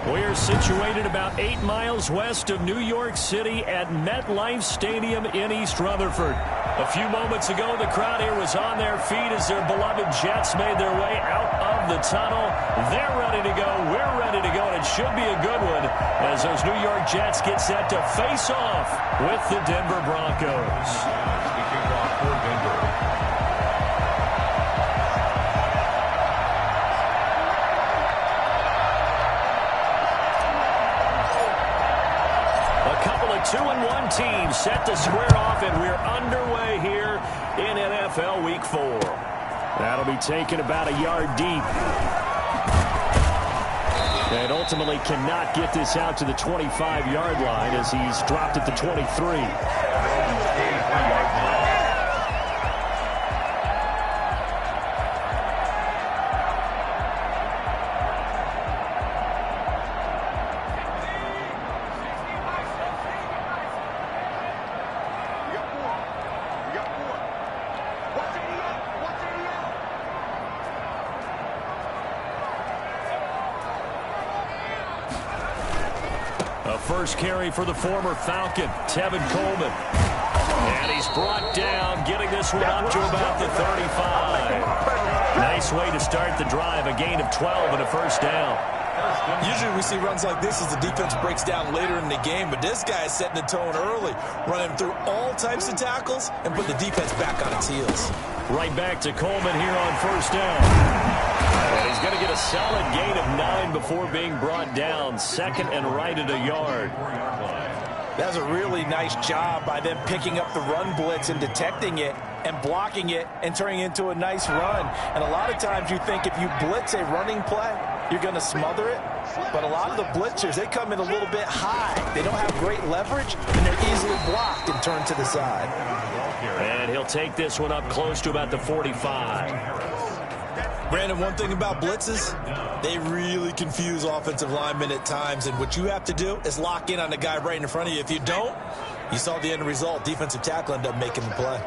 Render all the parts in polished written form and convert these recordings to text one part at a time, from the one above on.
We are situated about 8 miles west of New York City at MetLife Stadium in East Rutherford. A few moments ago, the crowd here was on their feet as their beloved Jets made their way out of the tunnel. They're ready to go. We're ready to go, and it should be a good one as those New York Jets get set to face off with the Denver Broncos. A couple of 2-1 teams set to square off, and we're underway here in NFL Week 4. That'll be taken about a yard deep. And ultimately cannot get this out to the 25-yard line as he's dropped at the 23. First carry for the former Falcon, Tevin Coleman. And he's brought down, getting this one up to about the 35. Nice way to start the drive, a gain of 12 and a first down. Usually we see runs like this as the defense breaks down later in the game, but this guy is setting the tone early, running through all types of tackles and put the defense back on its heels. Right back to Coleman here on first down. And he's going to get a solid gain of 9 before being brought down. Second and right at a yard. That's a really nice job by them picking up the run blitz and detecting it and blocking it and turning it into a nice run. And a lot of times you think if you blitz a running play, you're going to smother it. But a lot of the blitzers, they come in a little bit high. They don't have great leverage, and they're easily blocked and turned to the side. And he'll take this one up close to about the 45. Brandon, one thing about blitzes, they really confuse offensive linemen at times, and what you have to do is lock in on the guy right in front of you. If you don't, you saw the end result. Defensive tackle ended up making the play.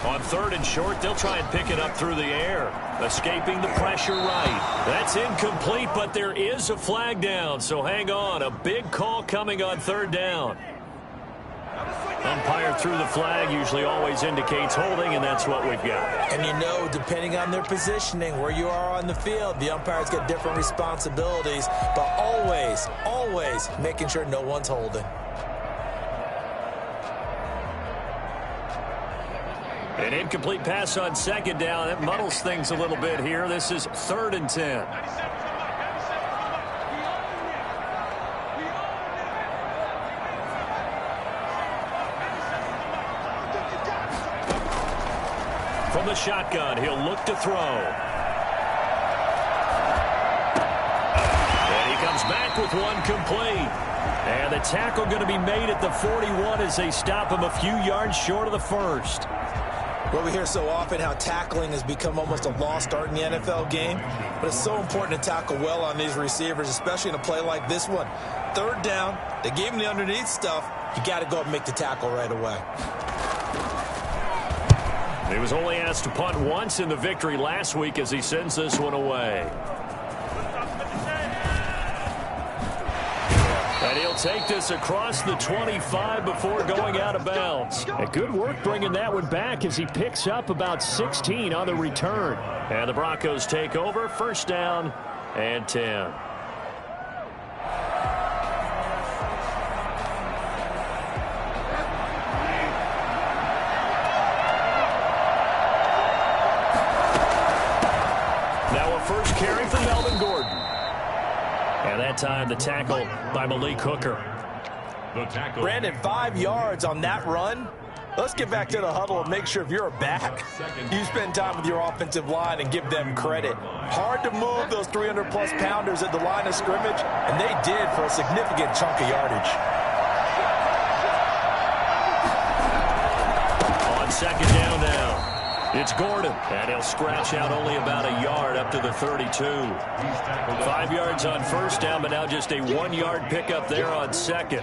On third and short, they'll try and pick it up through the air. Escaping the pressure right. That's incomplete, but there is a flag down, so hang on. A big call coming on third down. Umpire threw the flag, usually always indicates holding, and that's what we've got. And you know, depending on their positioning, where you are on the field, the umpires get different responsibilities, but always, always making sure no one's holding. An incomplete pass on second down. That muddles things a little bit here. This is 3rd and 10. From the shotgun, he'll look to throw. And he comes back with one complete. And the tackle going to be made at the 41 as they stop him a few yards short of the first. Well, we hear so often how tackling has become almost a lost art in the NFL game, but it's so important to tackle well on these receivers, especially in a play like this one. Third down, they gave him the underneath stuff. You got to go and make the tackle right away. He was only asked to punt once in the victory last week as he sends this one away. And he'll take this across the 25 before going out of bounds. And good work bringing that one back as he picks up about 16 on the return. And the Broncos take over, first down and 10. Now a first carry for Melvin Gordon. And that time the tackle by Malik Hooker. Brandon, 5 yards on that run. Let's get back to the huddle and make sure if you're a back, you spend time with your offensive line and give them credit. Hard to move those 300-plus pounders at the line of scrimmage, and they did for a significant chunk of yardage. On second down now. It's Gordon, and he'll scratch out only about a yard up to the 32. 5 yards on first down, but now just a 1-yard pickup there on second.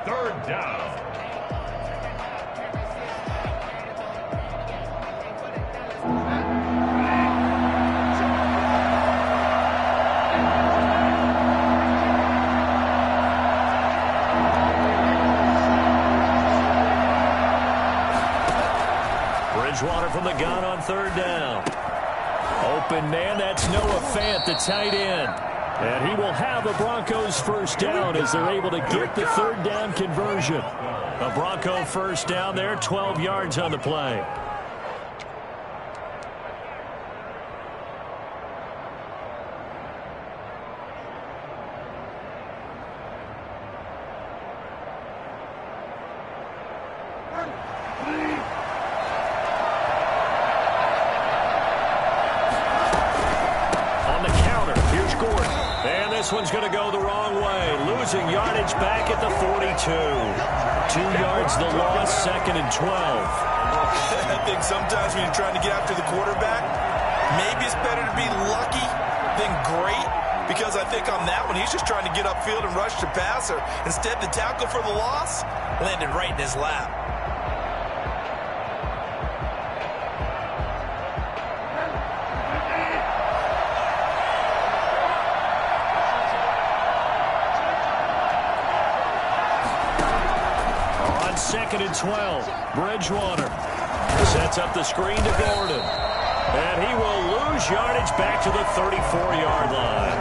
Third down. Bridgewater from the gun on third down. Open man, that's Noah Fant, the tight end. And he will have the Broncos first down as they're able to get the third down conversion. A Bronco first down there, 12 yards on the play. This one's going to go the wrong way. Losing yardage back at the 42. 2 yards the loss, 2nd and 12. I think sometimes when you're trying to get after the quarterback, maybe it's better to be lucky than great. Because I think on that one, he's just trying to get upfield and rush the passer. Instead, the tackle for the loss landed right in his lap. Second and 12. Bridgewater sets up the screen to Gordon. And he will lose yardage back to the 34-yard line.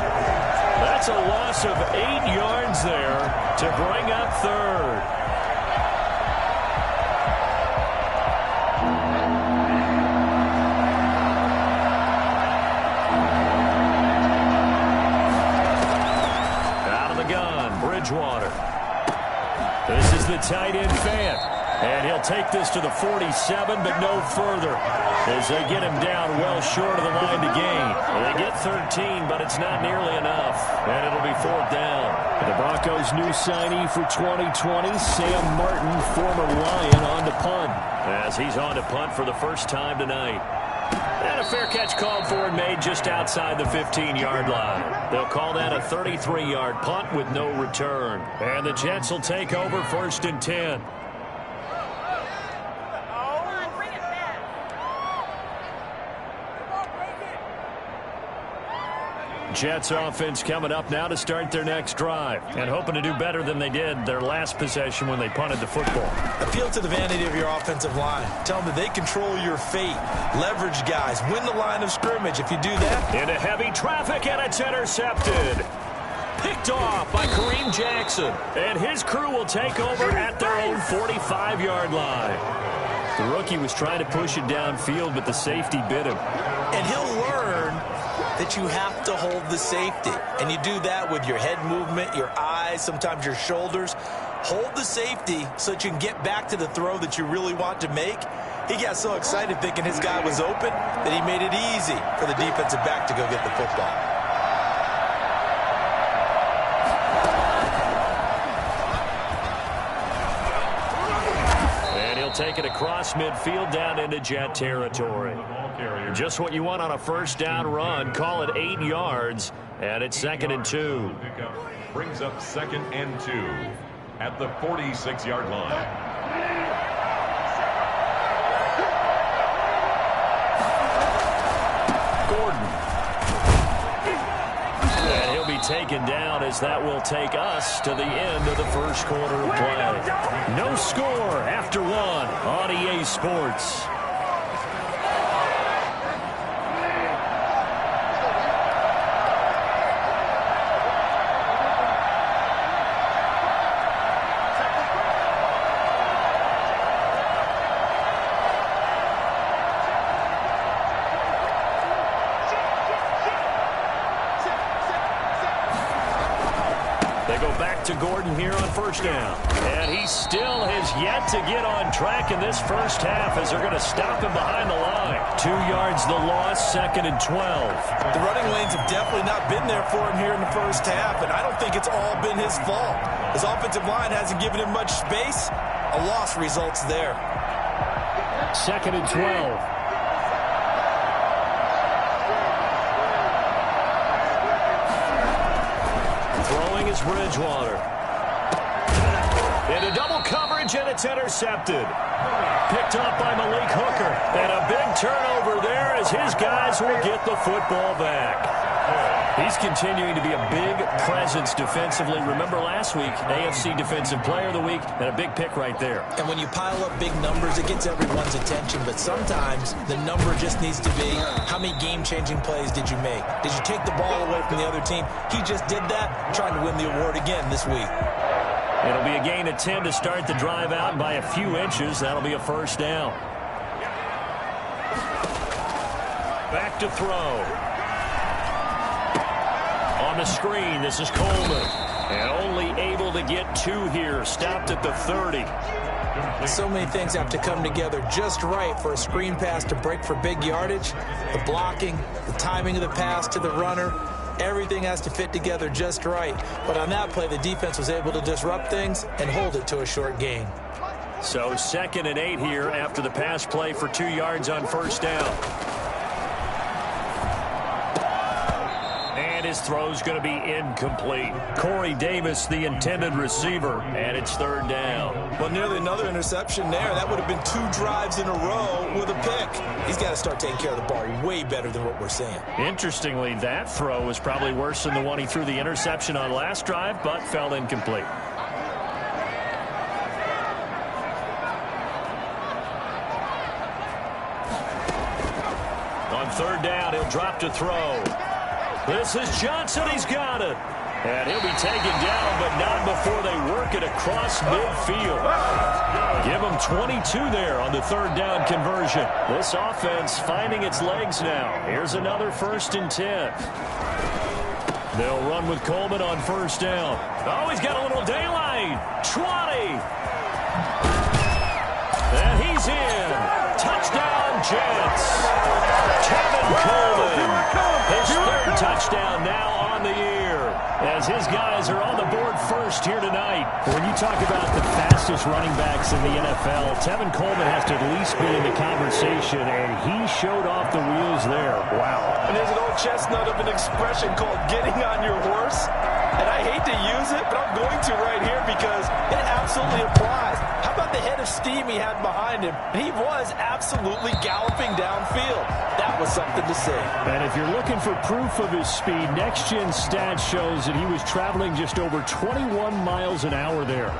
That's a loss of 8 yards there to bring up third. Out of the gun, Bridgewater. This is the tight end Fant. And he'll take this to the 47, but no further as they get him down well short of the line to gain. They get 13, but it's not nearly enough. And it'll be fourth down. The Broncos' new signee for 2020, Sam Martin, former Lion, on to punt. As he's on to punt for the first time tonight. And a fair catch called for and made just outside the 15-yard line. They'll call that a 33-yard punt with no return. And the Jets will take over 1st and 10. Jets offense coming up now to start their next drive and hoping to do better than they did their last possession when they punted the football. Appeal to the vanity of your offensive line. Tell them that they control your fate. Leverage guys. Win the line of scrimmage. If you do that. Into heavy traffic, and it's intercepted. Picked off by Kareem Jackson. And his crew will take over at their own 45-yard line. The rookie was trying to push it downfield, but the safety bit him. And he'll learn that you have to hold the safety. And you do that with your head movement, your eyes, sometimes your shoulders. Hold the safety so that you can get back to the throw that you really want to make. He got so excited thinking his guy was open that he made it easy for the defensive back to go get the football. And he'll take it across midfield down into Jet territory. Just what you want on a first down run. Call it 8 yards, and it's 2nd and 2. Brings up 2nd and 2 at the 46-yard line. Gordon. And he'll be taken down as that will take us to the end of the first quarter of play. No score after one on EA Sports. To Gordon here on first down. And he still has yet to get on track in this first half as they're going to stop him behind the line. 2 yards the loss, 2nd and 12. The running lanes have definitely not been there for him here in the first half, and I don't think it's all been his fault. His offensive line hasn't given him much space. A loss results there. 2nd and 12. Is Bridgewater. Into double coverage, and it's intercepted. Picked up by Malik Hooker. And a big turnover there as his guys will get the football back. He's continuing to be a big presence defensively. Remember last week, AFC Defensive Player of the Week, and a big pick right there. And when you pile up big numbers, it gets everyone's attention. But sometimes the number just needs to be, how many game-changing plays did you make? Did you take the ball away from the other team? He just did that, trying to win the award again this week. It'll be a gain of 10 to start the drive out, and by a few inches, that'll be a first down. Back to throw. On the screen, this is Coleman. And only able to get 2 here. Stopped at the 30. So many things have to come together just right for a screen pass to break for big yardage. The blocking, the timing of the pass to the runner, everything has to fit together just right. But on that play, the defense was able to disrupt things and hold it to a short gain. So 2nd and 8 here after the pass play for 2 yards on first down. And his throw's going to be incomplete. Corey Davis, the intended receiver, and it's 3rd down. Well, nearly another interception there. That would have been 2 drives in a row with a pick. He's got to start taking care of the ball way better than what we're seeing. Interestingly, that throw was probably worse than the one he threw the interception on last drive, but fell incomplete. On 3rd down, he'll drop to throw. This is Johnson. He's got it. And he'll be taken down, but not before they work it across midfield. Give him 22 there on the 3rd down conversion. This offense finding its legs now. Here's another 1st and 10. They'll run with Coleman on 1st down. Oh, he's got a little daylight. 20. And he's in. Touchdown, Jets. Tevin Coleman. His 3rd touchdown now on the year, as his guys are on the board first here tonight. When you talk about the fastest running backs in the NFL, Tevin Coleman has to at least be in the conversation, and he showed off the wheels there. Wow. And there's an old chestnut of an expression called getting on your horse. And I hate to use it, but I'm going to right here because it absolutely applies. How about the head of steam he had behind him? He was absolutely galloping downfield. That was something to see. And if you're looking for proof of his speed, Next Gen Stats shows that he was traveling just over 21 miles an hour there.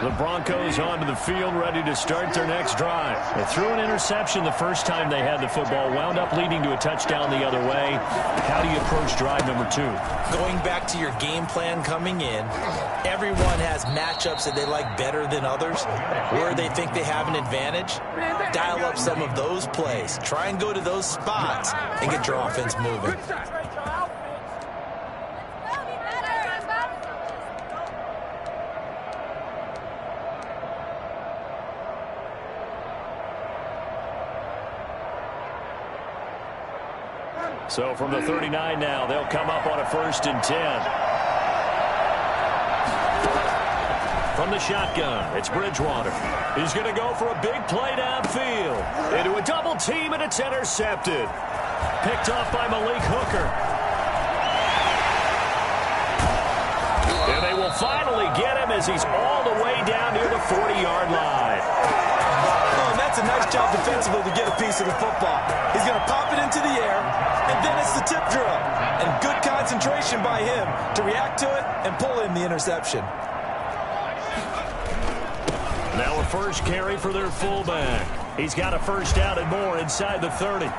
The Broncos onto the field, ready to start their next drive. They threw an interception the first time they had the football, wound up leading to a touchdown the other way. How do you approach drive number 2? Going back to your game plan coming in, everyone has matchups that they like better than others, where they think they have an advantage. Dial up some of those plays. Try and go to those spots and get your offense moving. So from the 39 now, they'll come up on a 1st and 10. From the shotgun, it's Bridgewater. He's going to go for a big play downfield. Into a double team, and it's intercepted. Picked off by Malik Hooker. And they will finally get him as he's all the way down near the 40-yard line. Oh, and that's a nice job defensively to get a piece of the football. He's going to pop it into the air, and then it's the tip drill. And good concentration by him to react to it and pull in the interception. Now a first carry for their fullback. He's got a first down and more inside the 30. And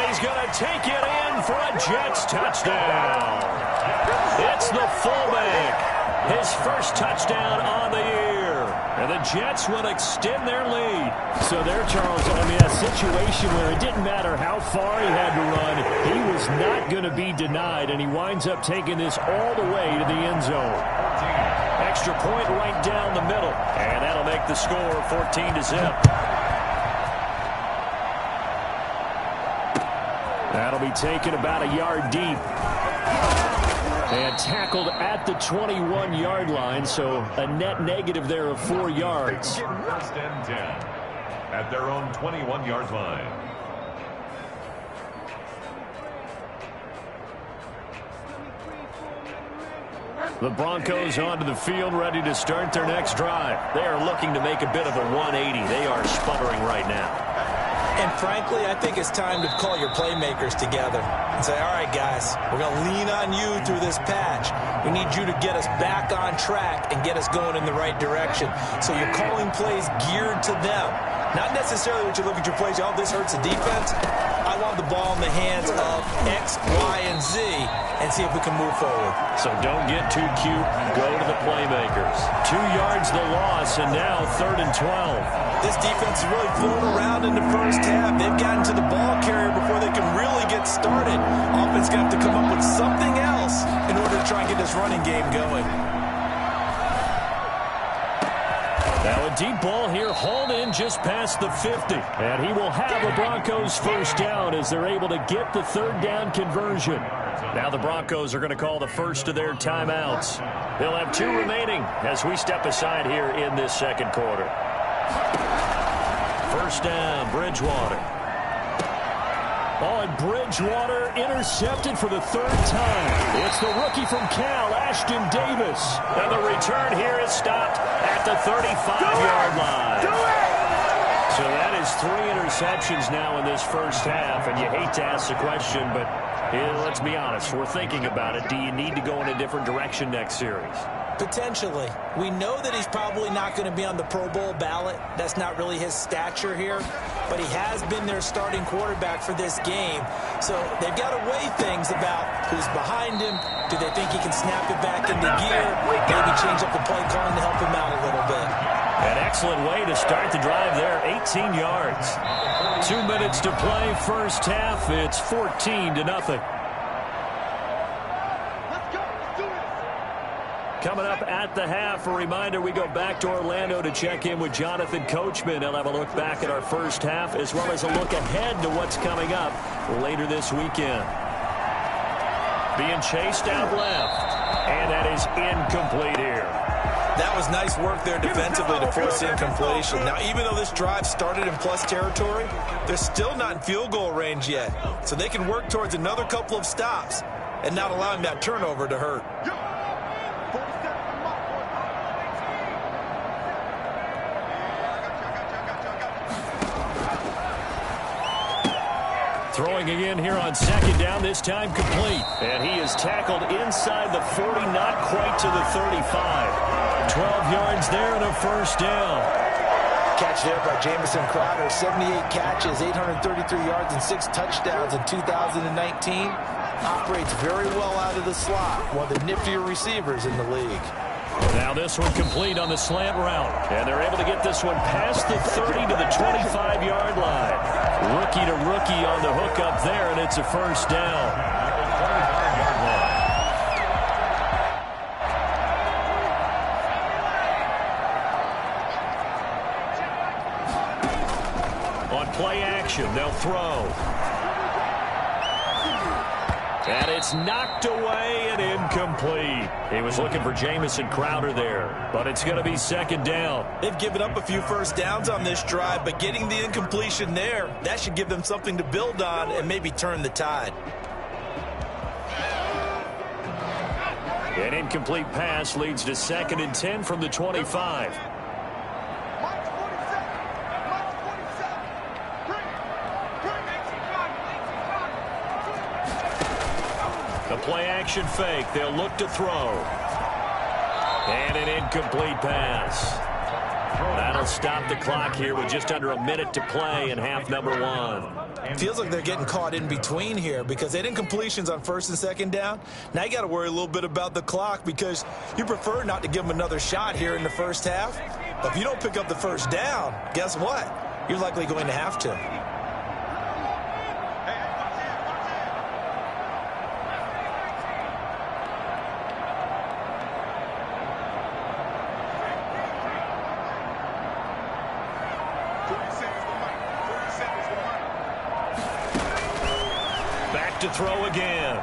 he's going to take it in for a Jets touchdown. It's the fullback. His first touchdown on the year. And the Jets will extend their lead. So there, Charles, I mean, a situation where it didn't matter how far he had to run, he was not going to be denied, and he winds up taking this all the way to the end zone. Extra point right down the middle. And that'll make the score 14-0. That'll be taken about a yard deep. And tackled at the 21-yard line, so a net negative there of 4 yards. 1st and 10 at their own 21-yard line. The Broncos onto the field, ready to start their next drive. They are looking to make a bit of a 180. They are sputtering right now. And frankly, I think it's time to call your playmakers together and say, all right, guys, we're going to lean on you through this patch. We need you to get us back on track and get us going in the right direction. So you're calling plays geared to them. Not necessarily what you look at your plays, oh, this hurts the defense. I want the ball in the hands of X, Y, and Z and see if we can move forward. So don't get too cute. Go to the playmakers. 2 yards the loss, and now 3rd and 12. This defense is really flown around in the first half. They've gotten to the ball carrier before they can really get started. Offense going to have to come up with something else in order to try and get this running game going. Now a deep ball here, hauled in just past the 50. And he will have a Broncos first down as they're able to get the 3rd down conversion. Now the Broncos are going to call the first of their timeouts. They'll have 2 remaining as we step aside here in this second quarter. First down, Bridgewater. Oh, and Bridgewater intercepted for the 3rd time. It's the rookie from Cal, Ashton Davis. And the return here is stopped at the 35-yard line. Do it! So that is 3 interceptions now in this first half, and you hate to ask the question, but let's be honest, we're thinking about it. Do you need to go in a different direction next series? Potentially. We know that he's probably not going to be on the Pro Bowl ballot. That's not really his stature here. But he has been their starting quarterback for this game. So they've got to weigh things about who's behind him. Do they think he can snap it back into gear? Maybe change up the play calling to help him out a little bit. An excellent way to start the drive there. 18 yards. 2 minutes to play first half. It's 14-0. Coming up at the half, a reminder, we go back to Orlando to check in with Jonathan Coachman. He'll have a look back at our first half as well as a look ahead to what's coming up later this weekend. Being chased out left, and that is incomplete here. That was nice work there defensively to force incompletion. Now, even though this drive started in plus territory, they're still not in field goal range yet. So they can work towards another couple of stops and not allowing that turnover to hurt. Throwing again here on second down, this time complete. And he is tackled inside the 40, not quite to the 35. 12 yards there and a first down. Catch there by Jamison Crowder. 78 catches, 833 yards, and 6 touchdowns in 2019. Operates very well out of the slot. One of the niftier receivers in the league. Now this one complete on the slant route. And they're able to get this one past the 30 to the 25-yard line. Rookie to rookie on the hook up there, and it's a first down. On play action, they'll throw. And it's knocked away and incomplete. He was looking for Jamison Crowder there, but it's going to be second down. They've given up a few first downs on this drive, but getting the incompletion there, that should give them something to build on and maybe turn the tide. An incomplete pass leads to 2nd and 10 from the 25. The play-action fake. They'll look to throw. And an incomplete pass. That'll stop the clock here with just under a minute to play in half number 1. Feels like they're getting caught in between here because they had incompletions on 1st and 2nd down. Now you got to worry a little bit about the clock because you prefer not to give them another shot here in the first half. But if you don't pick up the first down, guess what? You're likely going to have to. To throw again.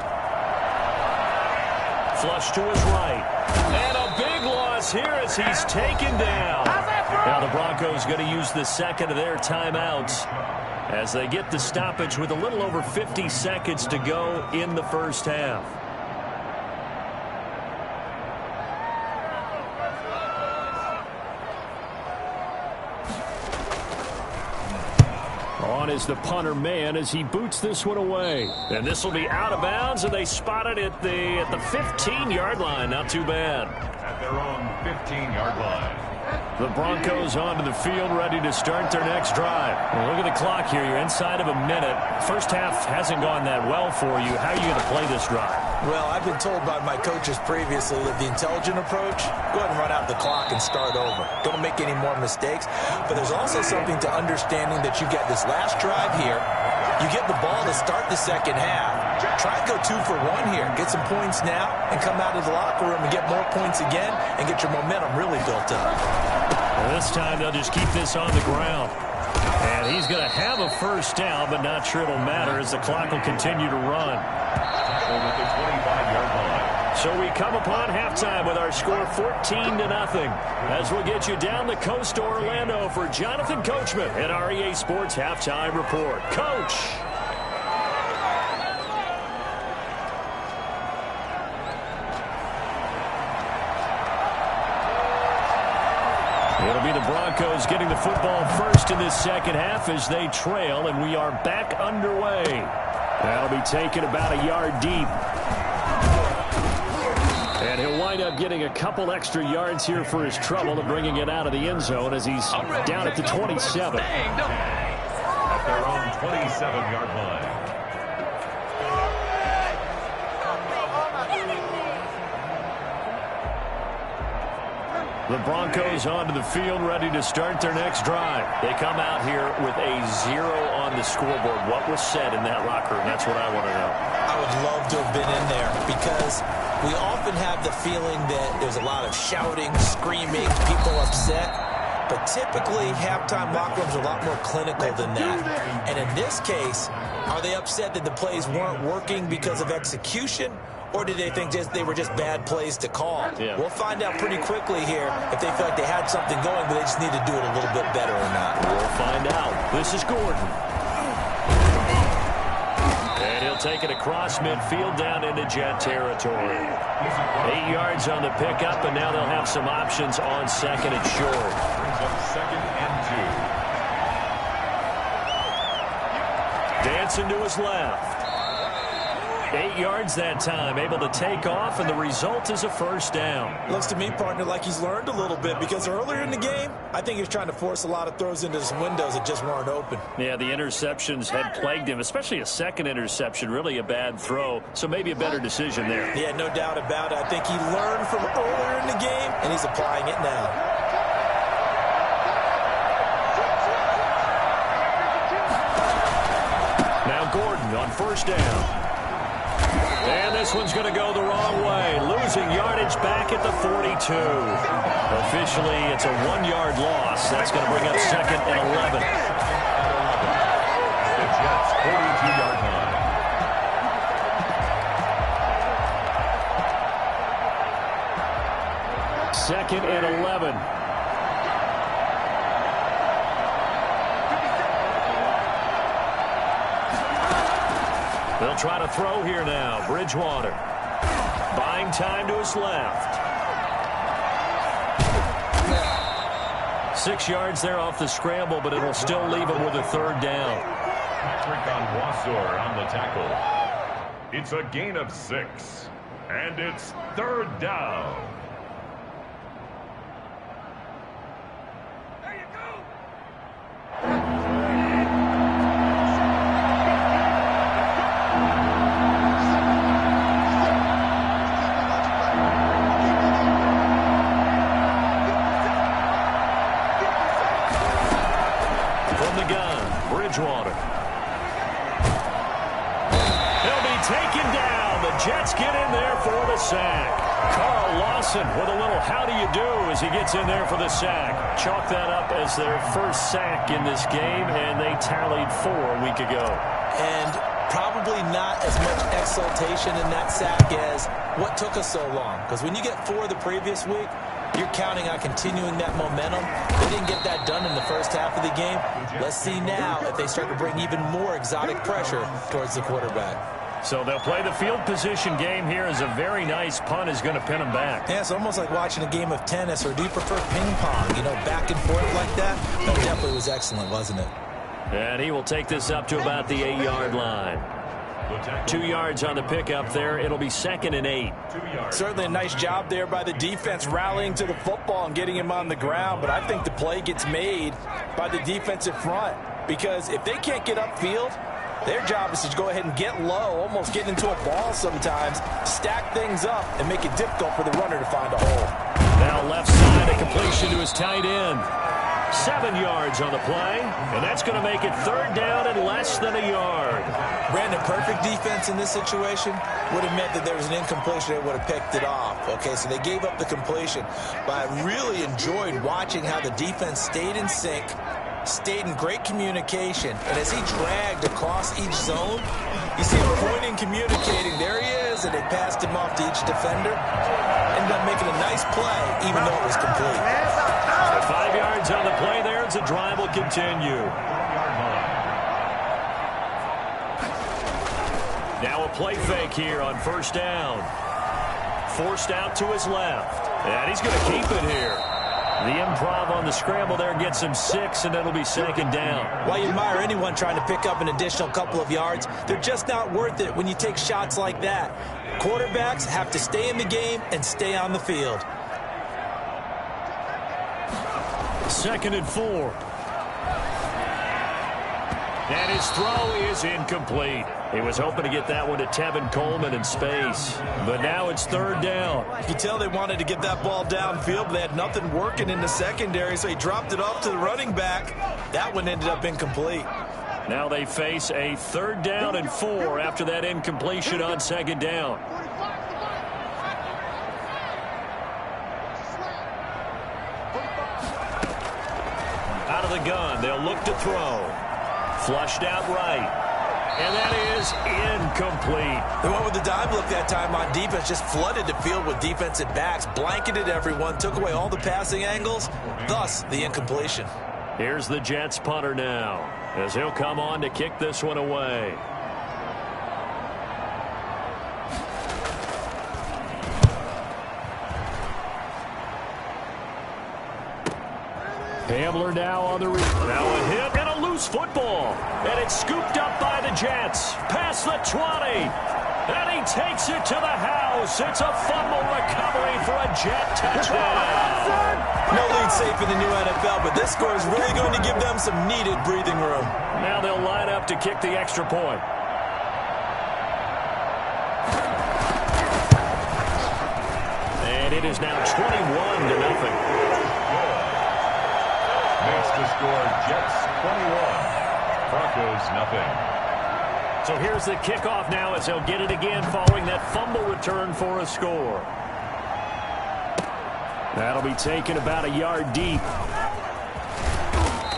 Flush to his right. And a big loss here as he's taken down. Now the Broncos going to use the second of their timeouts as they get the stoppage with a little over 50 seconds to go in the first half. on is the punter man as he boots this one away. And this will be out of bounds, and they spot it at the 15-yard line. Not too bad. At their own 15-yard line. The Broncos onto the field, ready to start their next drive. Well, look at the clock here. You're inside of a minute. First half hasn't gone that well for you. How are you going to play this drive? Well, I've been told by my coaches previously that the intelligent approach, go ahead and run out the clock and start over. Don't make any more mistakes. But there's also something to understanding that you get this last drive here. You get the ball to start the second half. Try and go 2 for 1 here. Get some points now and come out of the locker room and get more points again and get your momentum really built up. Well, this time they'll just keep this on the ground. And he's going to have a first down, but not sure it'll matter as the clock will continue to run. At the 25-yard line. So we come upon halftime with our score 14-0 as we'll get you down the coast to Orlando for Jonathan Coachman at our EA Sports Halftime Report. Coach! It'll be the Broncos getting the football first in this second half as they trail, and we are back underway. That'll be taken about a yard deep. And he'll wind up getting a couple extra yards here for his trouble and bringing it out of the end zone as he's down at the 27. At their own 27-yard line. The Broncos onto the field, ready to start their next drive. They come out here with a 0 on the scoreboard. What was said in that locker room? That's what I want to know. I would love to have been in there because we often have the feeling that there's a lot of shouting, screaming, people upset. But typically, halftime locker rooms are a lot more clinical than that. And in this case, are they upset that the plays weren't working because of execution? Or did they think they were just bad plays to call? Yeah. We'll find out pretty quickly here if they feel like they had something going, but they just need to do it a little bit better or not. We'll find out. This is Gordon. And he'll take it across midfield down into Jet territory. 8 yards on the pickup, and now they'll have some options on second and short. Brings up 2nd and 2. Dancing to his left. 8 yards that time, able to take off, and the result is a first down. Looks to me, partner, like he's learned a little bit because earlier in the game, I think he was trying to force a lot of throws into some windows that just weren't open. Yeah, the interceptions had plagued him, especially a second interception, really a bad throw, so maybe a better decision there. Yeah, no doubt about it. I think he learned from earlier in the game, and he's applying it now. Now Gordon on first down. And this one's going to go the wrong way. Losing yardage back at the 42. Officially, it's a 1-yard loss. That's going to bring up 2nd and 11. The Jets' 42-yard line. 2nd and 11. They'll try to throw here now. Bridgewater. Buying time to his left. 6 yards there off the scramble, but it'll still leave him with a third down. Patrick Onwuasor on the tackle. It's a gain of 6. And it's 3rd down. Bridgewater. He'll be taken down. The Jets get in there for the sack. Carl Lawson with a little how do you do as he gets in there for the sack. Chalk that up as their first sack in this game, and they tallied 4 a week ago. And probably not as much exultation in that sack as what took us so long. Because when you get 4 the previous week, you're counting on continuing that momentum. They didn't get that done in the first half of the game. Let's see now if they start to bring even more exotic pressure towards the quarterback. So they'll play the field position game here as a very nice punt is going to pin them back. Yeah, it's almost like watching a game of tennis, or do you prefer ping pong? You know, back and forth like that? That definitely was excellent, wasn't it? And he will take this up to about the 8-yard line. 2 yards on the pickup there. It'll be 2nd and 8. Certainly a nice job there by the defense rallying to the football and getting him on the ground. But I think the play gets made by the defensive front, because if they can't get upfield, their job is to go ahead and get low, almost get into a ball sometimes, stack things up, and make it difficult for the runner to find a hole. Now left side, a completion to his tight end. 7 yards on the play, and that's going to make it 3rd down and less than a yard. Brandon, perfect defense in this situation would have meant that there was an incompletion. They would have picked it off. Okay, so they gave up the completion. But I really enjoyed watching how the defense stayed in sync, stayed in great communication, and as he dragged across each zone, you see him pointing, communicating. There he is, and they passed him off to each defender. Ended up making a nice play, even though it was complete. So 5 yards on the play there as the drive will continue. Now a play fake here on 1st down. Forced out to his left, and he's going to keep it here. The improv on the scramble there gets him 6, and it'll be 2nd down. While you admire anyone trying to pick up an additional couple of yards, they're just not worth it when you take shots like that. Quarterbacks have to stay in the game and stay on the field. 2nd and 4. And his throw is incomplete. He was hoping to get that one to Tevin Coleman in space. But now it's 3rd down. You can tell they wanted to get that ball downfield, but they had nothing working in the secondary, so he dropped it off to the running back. That one ended up incomplete. Now they face a 3rd down and 4 after that incompletion on 2nd down. Out of the gun, they'll look to throw. Flushed out right. And that is incomplete. They went with the dime look that time on defense, just flooded the field with defensive backs, blanketed everyone, took away all the passing angles, thus the incompletion. Here's the Jets punter now, as he'll come on to kick this one away. Hamler now on the now a hit and a loose football, and it's scooped up by the Jets past the 20, and he takes it to the house. It's a fumble recovery for a Jet touchdown. No lead safe in the new NFL, but this score is really going to give them some needed breathing room. Now they'll line up to kick the extra point. And it is now 21-0. Makes the score Jets 21, Broncos nothing. So here's the kickoff now as they'll get it again following that fumble return for a score. That'll be taken about a yard deep.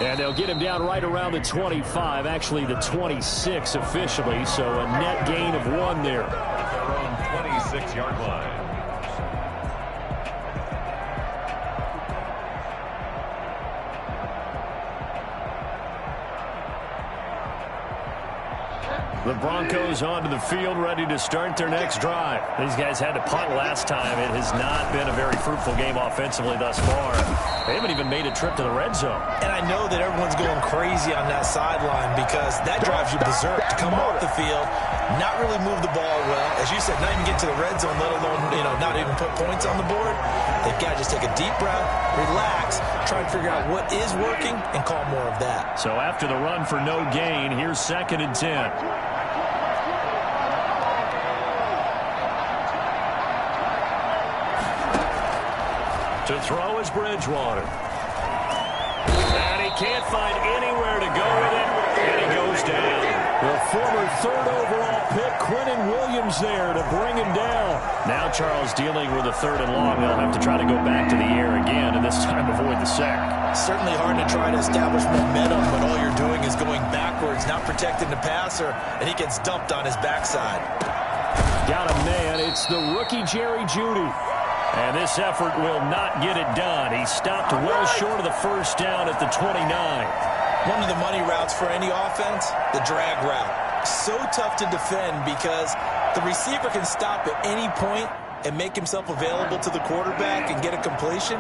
And they'll get him down right around the 25, actually the 26 officially, so a net gain of 1 there. Their own 26-yard line. The Broncos onto the field, ready to start their next drive. These guys had to punt last time. It has not been a very fruitful game offensively thus far. They haven't even made a trip to the red zone. And I know that everyone's going crazy on that sideline because that drives you berserk to come off the field, not really move the ball well. As you said, not even get to the red zone, let alone, not even put points on the board. They've got to just take a deep breath, relax, try and figure out what is working, and call more of that. So after the run for no gain, here's 2nd and 10. To throw is Bridgewater. And he can't find anywhere to go with it, and he goes down. The former 3rd overall pick, Quinnen Williams, there to bring him down. Now Charles dealing with a 3rd and long. They'll have to try to go back to the air again, and this time avoid the sack. Certainly hard to try to establish momentum, but all you're doing is going backwards, not protecting the passer, and he gets dumped on his backside. Got a man. It's the rookie Jerry Jeudy. And this effort will not get it done. He stopped well short of the 1st down at the 29. One of the money routes for any offense, the drag route. So tough to defend because the receiver can stop at any point and make himself available to the quarterback and get a completion.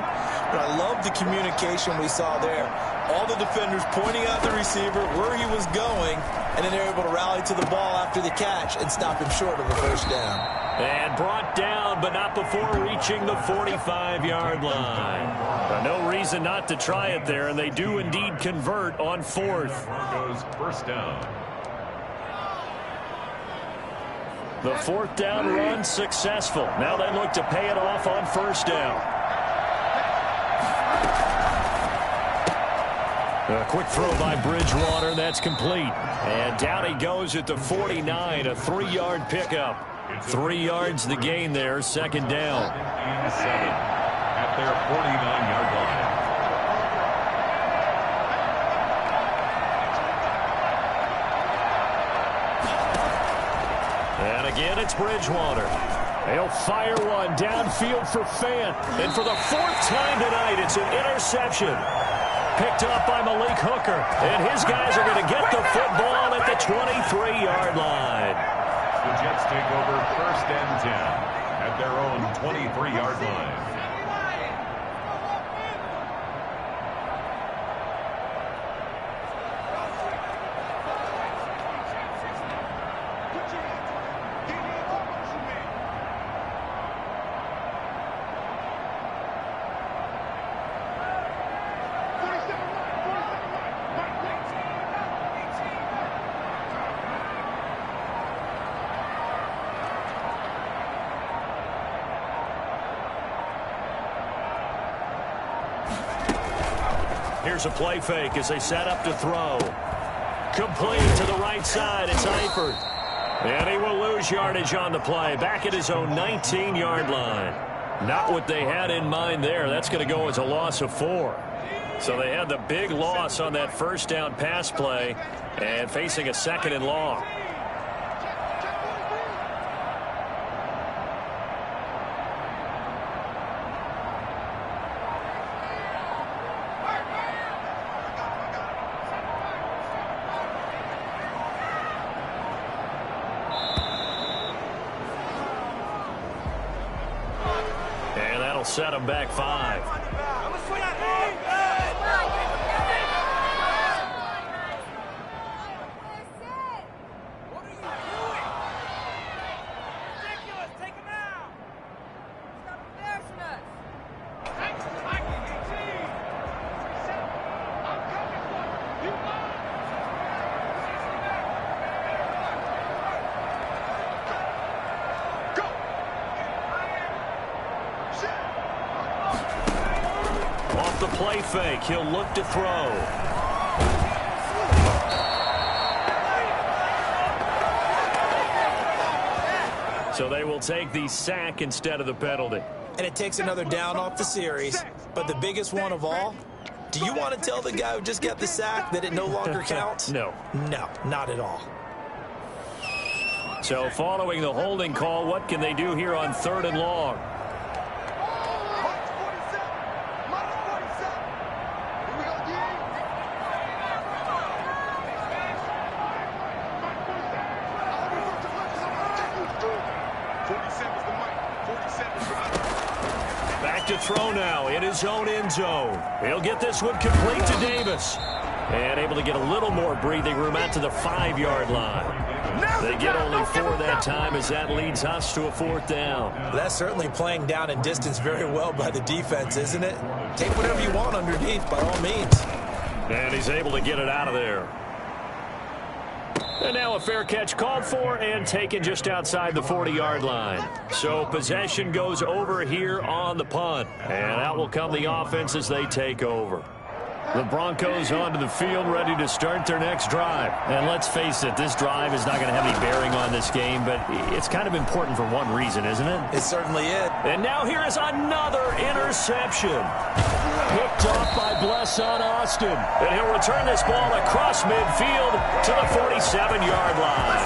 But I love the communication we saw there. All the defenders pointing out the receiver where he was going, and then they're able to rally to the ball after the catch and stop him short of a first down. And brought down, but not before reaching the 45-yard line. No reason not to try it there, and they do indeed convert on fourth. Goes first down. The fourth down run successful. Now they look to pay it off on first down. A quick throw by Bridgewater. That's complete. And down he goes at the 49, a 3-yard pickup. 3 yards the gain there, second down. Seven at their 49-yard line. And again, it's Bridgewater. He'll fire one downfield for Fant. And for the 4th time tonight, it's an interception. Picked up by Malik Hooker. And his guys are going to get the football at the 23-yard line. The Jets take over first and 10 at their own 23-yard line. Here's a play fake as they set up to throw. Complete to the right side. It's Eifert. And he will lose yardage on the play. Back at his own 19-yard line. Not what they had in mind there. That's going to go as a loss of 4. So they had the big loss on that first down pass play and facing a 2nd and long. Set him back 5. Play fake. He'll look to throw. So they will take the sack instead of the penalty. And it takes another down off the series. But the biggest one of all, do you want to tell the guy who just got the sack that it no longer counts? No. No, not at all. So following the holding call, what can they do here on 3rd and long? To throw now in his own end zone. He'll get this one complete to Davis. And able to get a little more breathing room out to the 5-yard line. They get only 4 that time as that leads us to a 4th down. That's certainly playing down in distance very well by the defense, isn't it? Take whatever you want underneath by all means. And he's able to get it out of there. And now a fair catch called for and taken just outside the 40-yard line. So possession goes over here on the punt. And out will come the offense as they take over. The Broncos onto the field ready to start their next drive. And let's face it, this drive is not going to have any bearing on this game, but it's kind of important for one reason, isn't it? It certainly is. And now here is another interception. Picked off by Blesson Austin. And he'll return this ball across midfield to the 47-yard line.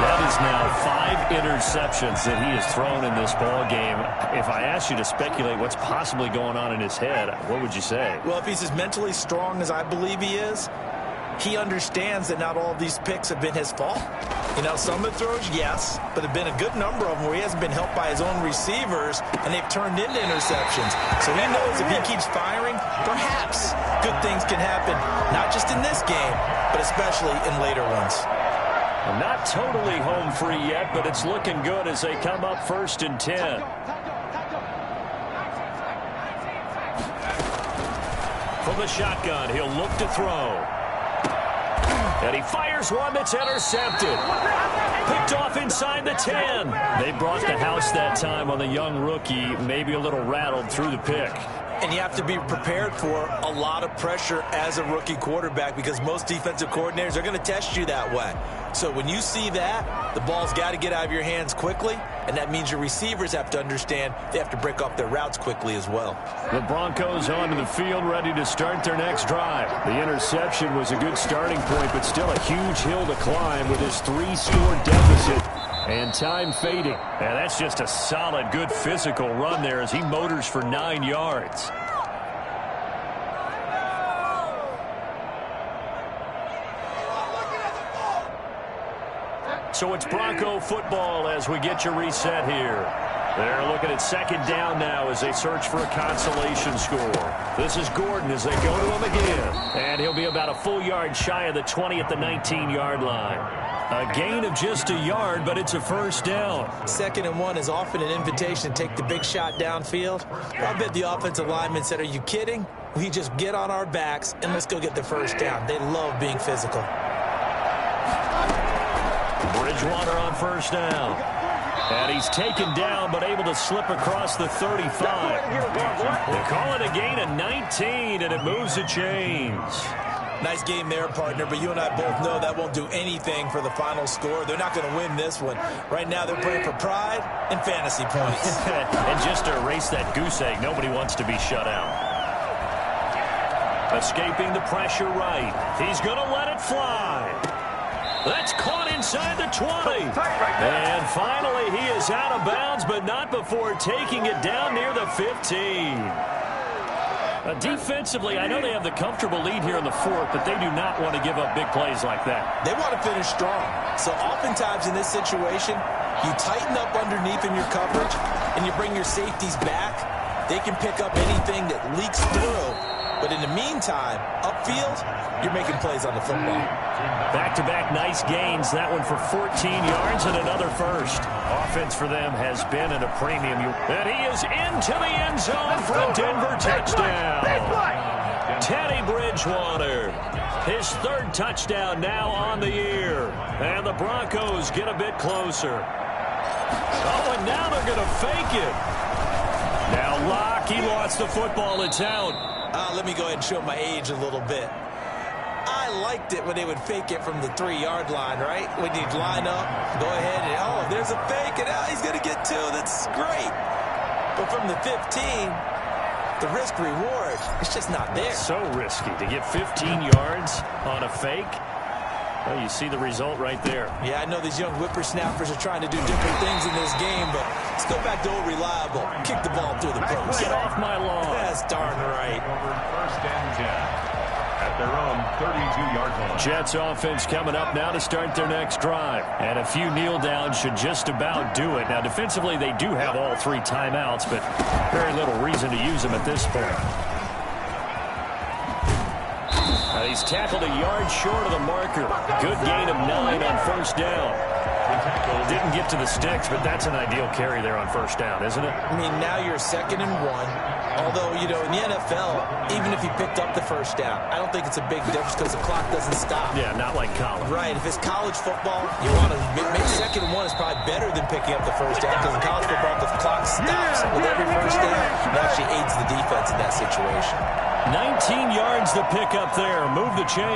That is now 5 interceptions that he has thrown in this ball game. If I asked you to speculate what's possibly going on in his head, what would you say? Well, if he's as mentally strong as I believe he is, he understands that not all of these picks have been his fault. You know, some of the throws, yes, but there have been a good number of them where he hasn't been helped by his own receivers, and they've turned into interceptions. So he knows if he keeps firing, perhaps good things can happen, not just in this game, but especially in later ones. Not totally home free yet, but it's looking good as they come up 1st and 10. From the shotgun, he'll look to throw. And he fires one that's intercepted. Picked off inside the 10. They brought the house that time on the young rookie, maybe a little rattled through the pick. And you have to be prepared for a lot of pressure as a rookie quarterback because most defensive coordinators are going to test you that way. So when you see that, the ball's got to get out of your hands quickly, and that means your receivers have to understand they have to break up their routes quickly as well. The Broncos onto the field ready to start their next drive. The interception was a good starting point, but still a huge hill to climb with his 3-score deficit. And time fading. And that's just a solid, good physical run there as he motors for 9 yards. So it's Bronco football as we get you reset here. They're looking at 2nd down now as they search for a consolation score. This is Gordon as they go to him again. And he'll be about a full yard shy of the 20 at the 19-yard line. A gain of just a yard, but it's a 1st down. 2nd and 1 is often an invitation to take the big shot downfield. I bet the offensive linemen said, are you kidding? We just get on our backs and let's go get the 1st down. They love being physical. Bridgewater on 1st down. And he's taken down, but able to slip across the 35. They call it a gain of 19, and it moves the chains. Nice game there, partner, but you and I both know that won't do anything for the final score. They're not going to win this one. Right now they're playing for pride and fantasy points. And just to erase that goose egg, nobody wants to be shut out. Escaping the pressure right. He's going to let it fly. That's caught inside the 20. And finally he is out of bounds, but not before taking it down near the 15. Defensively, I know they have the comfortable lead here in the 4th, but they do not want to give up big plays like that. They want to finish strong. So oftentimes in this situation, you tighten up underneath in your coverage, and you bring your safeties back. They can pick up anything that leaks through. But in the meantime, upfield, you're making plays on the football. Back-to-back nice gains. That one for 14 yards and another 1st. Offense for them has been at a premium. And he is into the end zone for a Denver touchdown. Teddy Bridgewater. His 3rd touchdown now on the year. And the Broncos get a bit closer. Oh, and now they're going to fake it. Now Locke, he lost the football. It's out. Let me go ahead and show my age a little bit. I liked it when they would fake it from the 3-yard line, right? When you'd line up, go ahead and, oh, there's a fake, and he's going to get 2. That's great. But from the 15, the risk-reward, it's just not there. It's so risky to get 15 yards on a fake. Well, you see the result right there. Yeah, I know these young whippersnappers are trying to do different things in this game, but let's go back to old reliable. Kick the ball through the post. Get off my lawn. That's darn right. Over 1st and 10 at their own 32-yard line. Jets offense coming up now to start their next drive. And a few kneel downs should just about do it. Now, defensively, they do have all 3 timeouts, but very little reason to use them at this point. He's tackled a yard short of the marker. Good gain of 9 on 1st down. Didn't get to the sticks, but that's an ideal carry there on 1st down, isn't it? I mean, now you're 2nd and 1. Although, you know, in the NFL, even if he picked up the 1st down, I don't think it's a big difference because the clock doesn't stop. Yeah, not like college. Right. If it's college football, you want to make 2nd and 1 is probably better than picking up the 1st down because in college football, the clock stops with every 1st down. It actually aids the defense in that situation. 19 yards to pick up there. Move the chain.